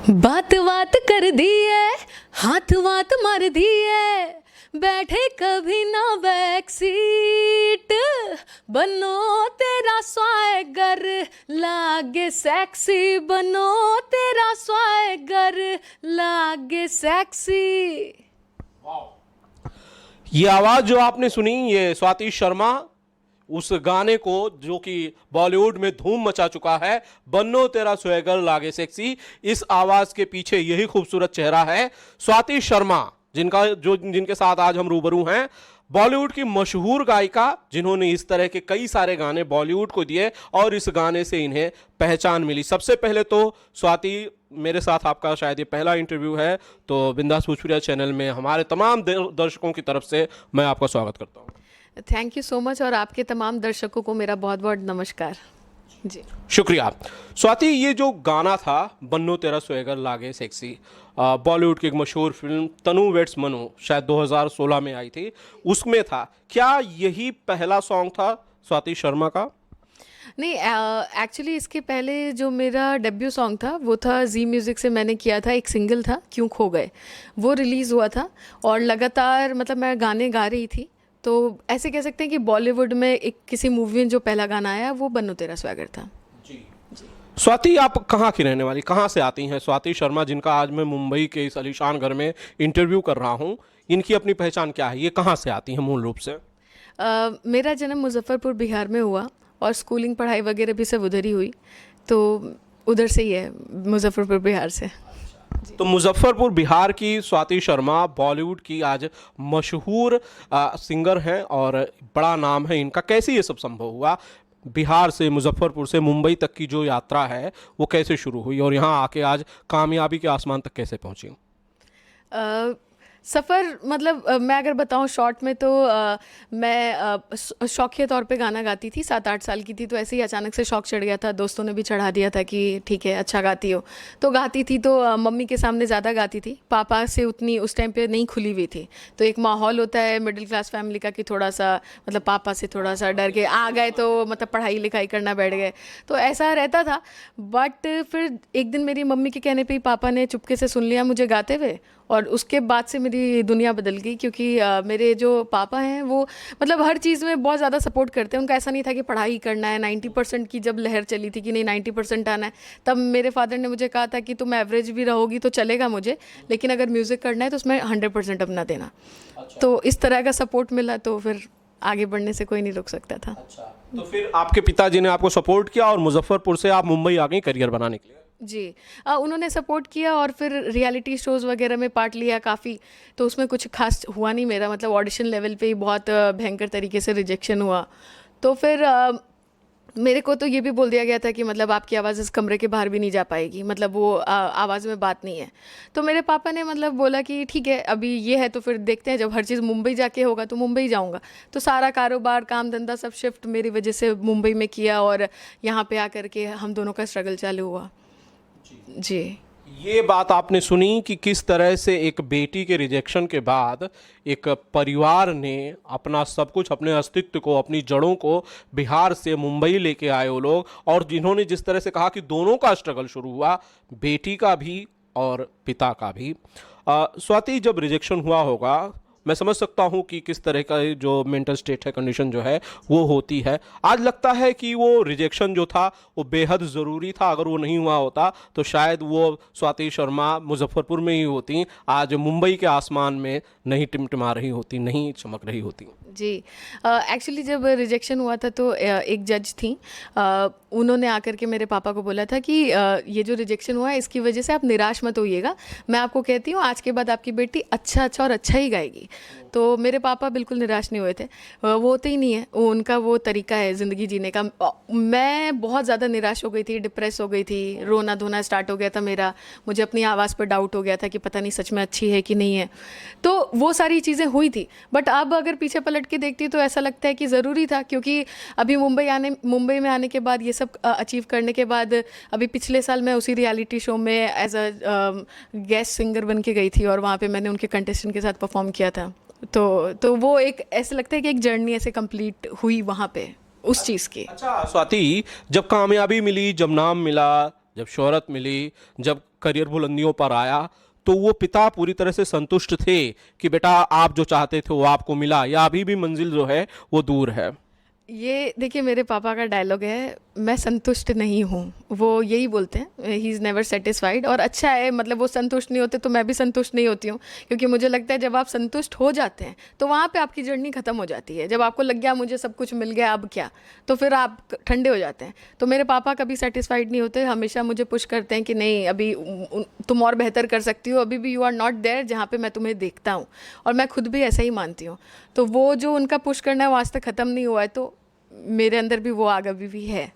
बात बात कर दी है, हाथ वात मार दी है, बैठे कभी ना बैक सीट, बनो तेरा स्वैगर लागे सेक्सी, बनो तेरा स्वैगर लागे सेक्सी। ये आवाज जो आपने सुनी, ये स्वाति शर्मा उस गाने को जो कि बॉलीवुड में धूम मचा चुका है, बन्नो तेरा स्वैगर लागे सेक्सी। इस आवाज के पीछे यही खूबसूरत चेहरा है स्वाति शर्मा, जिनके साथ आज हम रूबरू हैं। बॉलीवुड की मशहूर गायिका, जिन्होंने इस तरह के कई सारे गाने बॉलीवुड को दिए और इस गाने से इन्हें पहचान मिली। सबसे पहले तो स्वाति, मेरे साथ आपका शायद ये पहला इंटरव्यू है, तो बिंदास भोजपुरिया चैनल में हमारे तमाम दर्शकों की तरफ से मैं आपका स्वागत करता हूँ। थैंक यू सो मच, और आपके तमाम दर्शकों को मेरा बहुत बहुत नमस्कार जी। शुक्रिया। स्वाति, ये जो गाना था बन्नो तेरा स्वैगर लागे सेक्सी, बॉलीवुड की एक मशहूर फिल्म तनु वेड्स मनु शायद 2016 में आई थी, उसमें था। क्या यही पहला सॉन्ग था स्वाति शर्मा का? नहीं, एक्चुअली इसके पहले जो मेरा डेब्यू सॉन्ग था वो था जी म्यूज़िक से मैंने किया था, एक सिंगल था क्यों खो गए, वो रिलीज़ हुआ था। और लगातार मतलब मैं गाने गा रही थी, तो ऐसे कह सकते हैं कि बॉलीवुड में एक किसी मूवी में जो पहला गाना आया वो बन्नो तेरा स्वैगर था। जी। स्वाति, आप कहाँ की रहने वाली, कहाँ से आती हैं? स्वाति शर्मा, जिनका आज मैं मुंबई के इस आलीशान घर में इंटरव्यू कर रहा हूँ, इनकी अपनी पहचान क्या है? ये कहाँ से आती हैं मूल रूप से? मेरा जन्म मुजफ्फरपुर बिहार में हुआ और स्कूलिंग पढ़ाई वगैरह भी सब उधर ही हुई, तो उधर से ही है, मुजफ्फरपुर बिहार से। तो मुजफ्फरपुर बिहार की स्वाति शर्मा बॉलीवुड की आज मशहूर सिंगर हैं और बड़ा नाम है इनका। कैसे ये सब संभव हुआ? बिहार से, मुजफ्फरपुर से मुंबई तक की जो यात्रा है वो कैसे शुरू हुई और यहाँ आके आज कामयाबी के आसमान तक कैसे पहुँची? सफ़र मतलब मैं अगर बताऊं शॉर्ट में, तो मैं शौकिया तौर पे गाना गाती थी। 7-8 साल की थी तो ऐसे ही अचानक से शौक चढ़ गया था, दोस्तों ने भी चढ़ा दिया था कि ठीक है अच्छा गाती हो, तो गाती थी। तो मम्मी के सामने ज़्यादा गाती थी, पापा से उतनी उस टाइम पे नहीं खुली हुई थी। तो एक माहौल होता है मिडिल क्लास फैमिली का कि थोड़ा सा मतलब पापा से थोड़ा सा डर के आ गए तो मतलब पढ़ाई लिखाई करना बैठ गए, तो ऐसा रहता था। बट फिर एक दिन मेरी मम्मी के कहने पे ही पापा ने चुपके से सुन लिया मुझे गाते हुए, और उसके बाद से मेरी दुनिया बदल गई। क्योंकि मेरे जो पापा हैं वो मतलब हर चीज़ में बहुत ज़्यादा सपोर्ट करते हैं। उनका ऐसा नहीं था कि पढ़ाई करना है। 90% की जब लहर चली थी कि नहीं 90% आना है, तब मेरे फादर ने मुझे कहा था कि तुम एवरेज भी रहोगी तो चलेगा मुझे, लेकिन अगर म्यूज़िक करना है तो उसमें 100% अपना देना। अच्छा। तो इस तरह का सपोर्ट मिला, तो फिर आगे बढ़ने से कोई नहीं रोक सकता था। अच्छा। तो फिर आपके पिताजी ने आपको सपोर्ट किया और मुजफ्फरपुर से आप मुंबई आ गई करियर बनाने के लिए? जी, उन्होंने सपोर्ट किया और फिर रियलिटी शोज़ वगैरह में पार्ट लिया काफ़ी। तो उसमें कुछ खास हुआ नहीं मेरा, मतलब ऑडिशन लेवल पे ही बहुत भयंकर तरीके से रिजेक्शन हुआ। तो फिर मेरे को तो ये भी बोल दिया गया था कि मतलब आपकी आवाज़ इस कमरे के बाहर भी नहीं जा पाएगी, मतलब वो आवाज़ में बात नहीं है। तो मेरे पापा ने मतलब बोला कि ठीक है अभी ये है तो फिर देखते हैं, जब हर चीज़ मुंबई जाके होगा तो मुंबई जाऊंगा। तो सारा कारोबार काम धंधा सब शिफ्ट मेरी वजह से मुंबई में किया, और यहाँ पे आकर के हम दोनों का स्ट्रगल चालू हुआ। जी। ये बात आपने सुनी कि किस तरह से एक बेटी के रिजेक्शन के बाद एक परिवार ने अपना सब कुछ, अपने अस्तित्व को, अपनी जड़ों को बिहार से मुंबई लेके आए वो लोग, और जिन्होंने जिस तरह से कहा कि दोनों का स्ट्रगल शुरू हुआ, बेटी का भी और पिता का भी। स्वाति, जब रिजेक्शन हुआ होगा, मैं समझ सकता हूँ कि किस तरह का जो मेंटल स्टेट है, कंडीशन जो है वो होती है। आज लगता है कि वो रिजेक्शन जो था वो बेहद ज़रूरी था। अगर वो नहीं हुआ होता तो शायद वो स्वाति शर्मा मुजफ्फरपुर में ही होती, आज मुंबई के आसमान में नहीं टिमटिमा रही होती, नहीं चमक रही होती। जी, एक्चुअली जब रिजेक्शन हुआ था तो एक जज थी, उन्होंने आकर के मेरे पापा को बोला था कि ये जो रिजेक्शन हुआ है इसकी वजह से आप निराश मत होइएगा, मैं आपको कहती हूँ आज के बाद आपकी बेटी अच्छा और अच्छा ही गाएगी। तो मेरे पापा बिल्कुल निराश नहीं हुए थे, वो होते ही नहीं है, उनका वो तरीका है ज़िंदगी जीने का। मैं बहुत ज़्यादा निराश हो गई थी, डिप्रेस हो गई थी, रोना धोना स्टार्ट हो गया था मेरा, मुझे अपनी आवाज़ पर डाउट हो गया था कि पता नहीं सच में अच्छी है कि नहीं है। तो वो सारी चीज़ें हुई थी। बट अब अगर पीछे पलट के देखती तो ऐसा लगता है कि ज़रूरी था, क्योंकि अभी मुंबई में आने के बाद ये सब अचीव करने के बाद, अभी पिछले साल मैं उसी रियलिटी शो में एज अ गेस्ट सिंगर बन के गई थी, और वहाँ पे मैंने उनके कंटेस्टेंट के साथ परफॉर्म किया था। तो वो एक ऐसे लगता है कि एक जर्नी ऐसे कंप्लीट हुई वहाँ पे उस चीज़ की। अच्छा स्वाति, जब कामयाबी मिली, जब नाम मिला, जब शोहरत मिली, जब करियर बुलंदियों पर आया, तो वो पिता पूरी तरह से संतुष्ट थे कि बेटा आप जो चाहते थे वो आपको मिला, या अभी भी मंजिल जो है वो दूर है? ये देखिए मेरे पापा का डायलॉग है, मैं संतुष्ट नहीं हूँ, वो यही बोलते हैं, ही इज़ नेवर सेटिस्फाइड। और अच्छा है, मतलब वो संतुष्ट नहीं होते तो मैं भी संतुष्ट नहीं होती हूँ, क्योंकि मुझे लगता है जब आप संतुष्ट हो जाते हैं तो वहाँ पे आपकी जर्नी खत्म हो जाती है। जब आपको लग गया मुझे सब कुछ मिल गया अब क्या, तो फिर आप ठंडे हो जाते हैं। तो मेरे पापा कभी सेटिस्फाइड नहीं होते, हमेशा मुझे पुश करते हैं कि नहीं अभी तुम और बेहतर कर सकती हो, अभी भी यू आर नॉट देयर जहाँ पे मैं तुम्हें देखता हूँ। और मैं खुद भी ऐसा ही मानती हूँ। तो वो जो उनका पुश करना है वो आज तक ख़त्म नहीं हुआ है, तो मेरे अंदर भी वो आग अभी भी है।